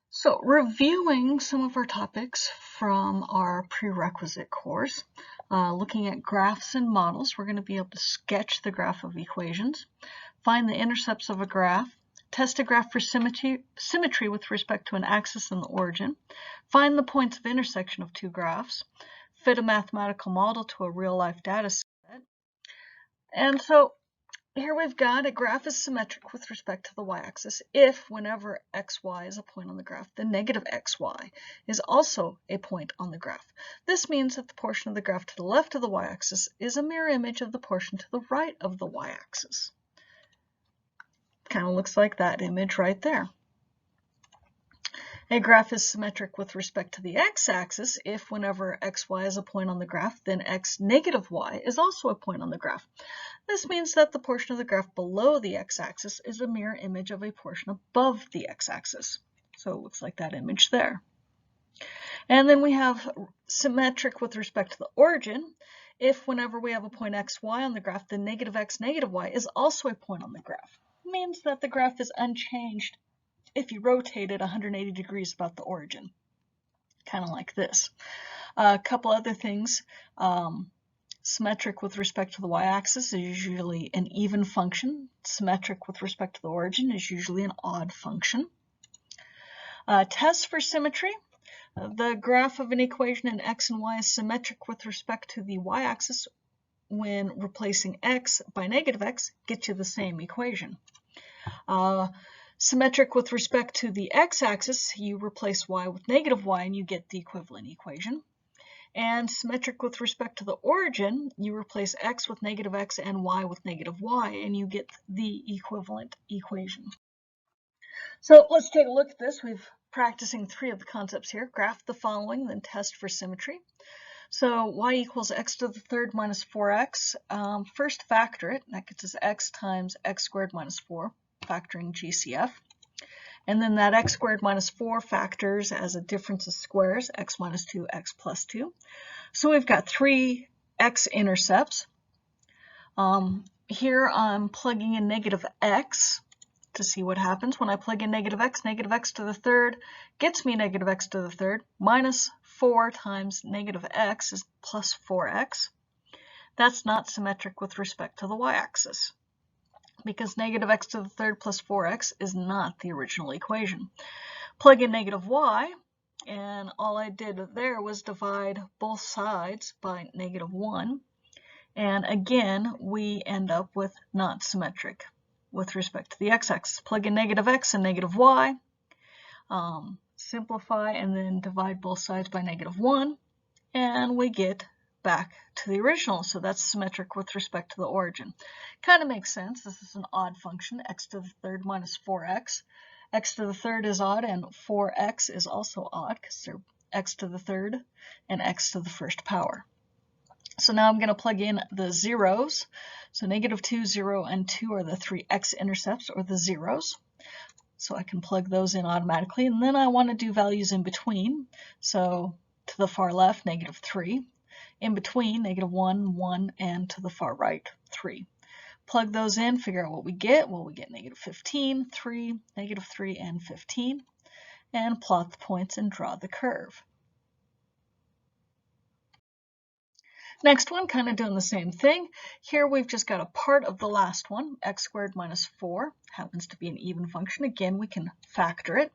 So, reviewing some of our topics from our prerequisite course, looking at graphs and models, we're going to be able to sketch the graph of equations, find the intercepts of a graph, test a graph for symmetry with respect to an axis and the origin, find the points of intersection of two graphs, fit a mathematical model to a real-life data set. And so here we've got a graph is symmetric with respect to the y-axis if whenever xy is a point on the graph, the negative xy is also a point on the graph. This means that the portion of the graph to the left of the y-axis is a mirror image of the portion to the right of the y-axis. Kind of looks like that image right there. A graph is symmetric with respect to the x-axis if whenever xy is a point on the graph, then x negative y is also a point on the graph. This means that the portion of the graph below the x-axis is a mirror image of a portion above the x-axis. So it looks like that image there. And then we have symmetric with respect to the origin. If whenever we have a point xy on the graph, then negative x negative y is also a point on the graph. It means that the graph is unchanged if you rotate it 180 degrees about the origin, kind of like this. A couple other things. Symmetric with respect to the y-axis is usually an even function. Symmetric with respect to the origin is usually an odd function. Tests for symmetry. The graph of an equation in x and y is symmetric with respect to the y-axis when replacing x by negative x gets you the same equation. Symmetric with respect to the x-axis, you replace y with negative y and you get the equivalent equation. And symmetric with respect to the origin, you replace x with negative x and y with negative y, and you get the equivalent equation. So let's take a look at this. We've practicing three of the concepts here. Graph the following, then test for symmetry. So y equals x to the third minus 4x. First factor it. That gets us x times x squared minus 4, factoring GCF. And then that x squared minus 4 factors as a difference of squares, x minus 2, x plus 2. So we've got three x-intercepts. Here I'm plugging in negative x to see what happens. When I plug in negative x to the third gets me negative x to the third. Minus 4 times negative x is plus 4x. That's not symmetric with respect to the y-axis, because negative x to the third plus 4x is not the original equation. Plug in negative y, and all I did there was divide both sides by negative 1. And again, we end up with not symmetric with respect to the x-axis. Plug in negative x and negative y, simplify, and then divide both sides by negative 1, and we get back to the original. So that's symmetric with respect to the origin. Kind of makes sense. This is an odd function, x to the third minus 4x. X to the third is odd, and 4x is also odd because they're x to the third and x to the first power. So now I'm going to plug in the zeros. So negative 2, 0, and 2 are the three x-intercepts, or the zeros. So I can plug those in automatically. And then I want to do values in between. So to the far left, negative 3. In between, negative 1, 1, and to the far right, 3. Plug those in, figure out what we get. Well, we get negative 15, 3, negative 3, and 15. And plot the points and draw the curve. Next one, kind of doing the same thing. Here we've just got a part of the last one, x squared minus 4. Happens to be an even function. Again, we can factor it.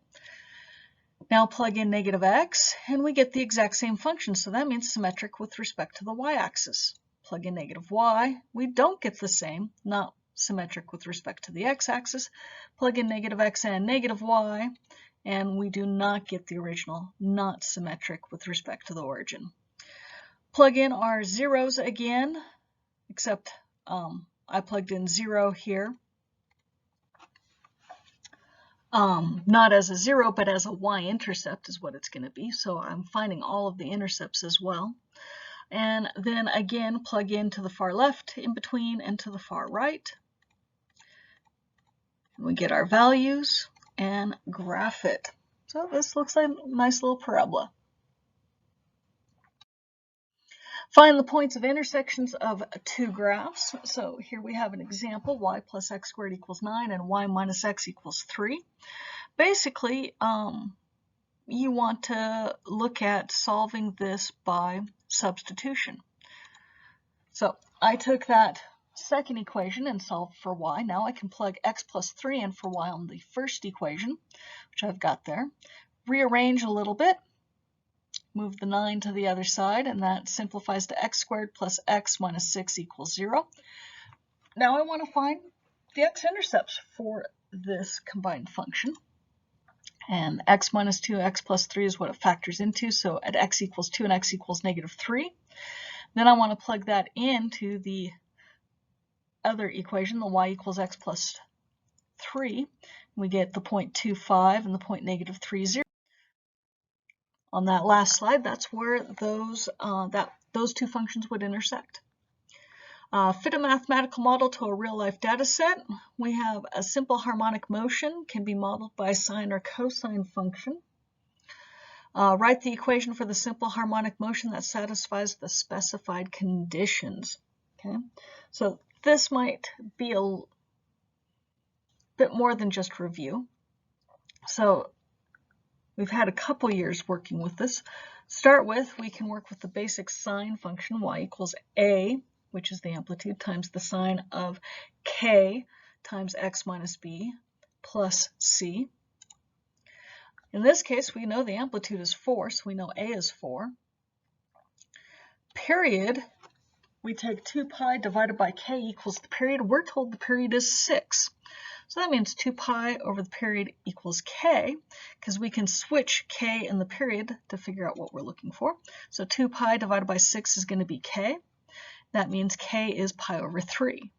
Now plug in negative x, and we get the exact same function, so that means symmetric with respect to the y-axis. Plug in negative y, we don't get the same, not symmetric with respect to the x-axis. Plug in negative x and negative y, and we do not get the original, not symmetric with respect to the origin. Plug in our zeros again, except I plugged in 0 here. Not as a 0, but as a y-intercept is what it's going to be. So I'm finding all of the intercepts as well. And then again, plug in to the far left, in between, and to the far right. And we get our values and graph it. So this looks like a nice little parabola. Find the points of intersections of two graphs. So here we have an example, y plus x squared equals 9 and y minus x equals 3. Basically, you want to look at solving this by substitution. So I took that second equation and solved for y. Now I can plug x plus 3 in for y on the first equation, which I've got there. Rearrange a little bit, move the 9 to the other side, and that simplifies to x squared plus x minus 6 equals 0. Now I want to find the x-intercepts for this combined function. And x minus 2, x plus 3 is what it factors into, so at x equals 2 and x equals negative 3. Then I want to plug that into the other equation, the y equals x plus 3. We get the point 2,5 and the point negative 3, 0. On that last slide, that's where those two functions would intersect. Fit a mathematical model to a real-life data set. We have a simple harmonic motion, can be modeled by a sine or cosine function. Write the equation for the simple harmonic motion that satisfies the specified conditions. Okay, so this might be a bit more than just review. So we've had a couple years working with this. Start with, we can work with the basic sine function, y equals a, which is the amplitude, times the sine of k times x minus b plus c. In this case, we know the amplitude is 4, so we know a is 4. Period, we take 2 pi divided by k equals the period. We're told the period is 6. So that means 2 pi over the period equals k, because we can switch k and the period to figure out what we're looking for. So 2 pi divided by 6 is going to be k. That means k is pi over 3.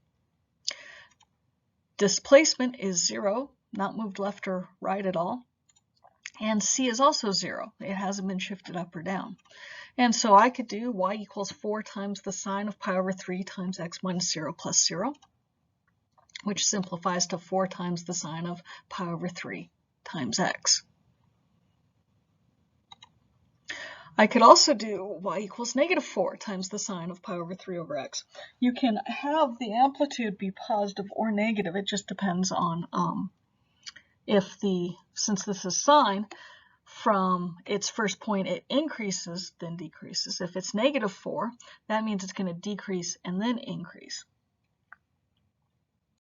Displacement is 0, not moved left or right at all. And c is also 0. It hasn't been shifted up or down. And so I could do y equals 4 times the sine of pi over 3 times x minus 0 plus 0, which simplifies to 4 times the sine of pi over 3 times x. I could also do y equals negative 4 times the sine of pi over 3 over x. You can have the amplitude be positive or negative. It just depends on since this is sine, from its first point it increases, then decreases. If it's negative 4, that means it's going to decrease and then increase.